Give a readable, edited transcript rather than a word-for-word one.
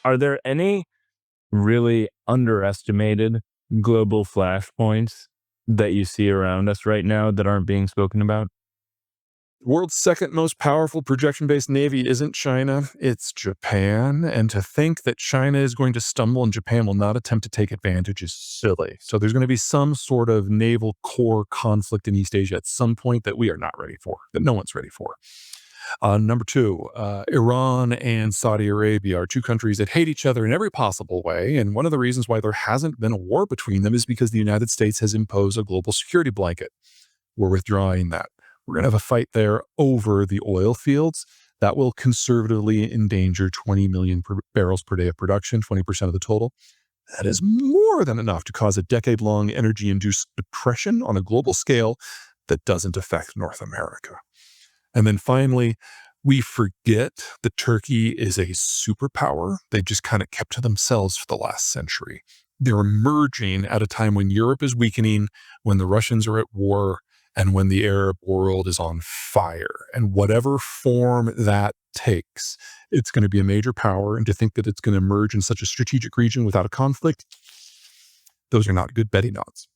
Are there any really underestimated global flashpoints that you see around us right now that aren't being spoken about? World's second most powerful projection-based navy isn't China, it's Japan. And to think that China is going to stumble and Japan will not attempt to take advantage is silly. So there's going to be some sort of naval core conflict in East Asia at some point that we are not ready for, that no one's ready for. Number two, Iran and Saudi Arabia are two countries that hate each other in every possible way. And one of the reasons why there hasn't been a war between them is because the United States has imposed a global security blanket. We're withdrawing that. We're going to have a fight there over the oil fields. That will conservatively endanger 20 million barrels per day of production, 20% of the total. That is more than enough to cause a decade-long energy-induced depression on a global scale that doesn't affect North America. And then finally, we forget that Turkey is a superpower. They've just kind of kept to themselves for the last century. They're emerging at a time when Europe is weakening, when the Russians are at war, and when the Arab world is on fire. And whatever form that takes, it's going to be a major power. And to think that it's going to emerge in such a strategic region without a conflict, those are not good betting odds.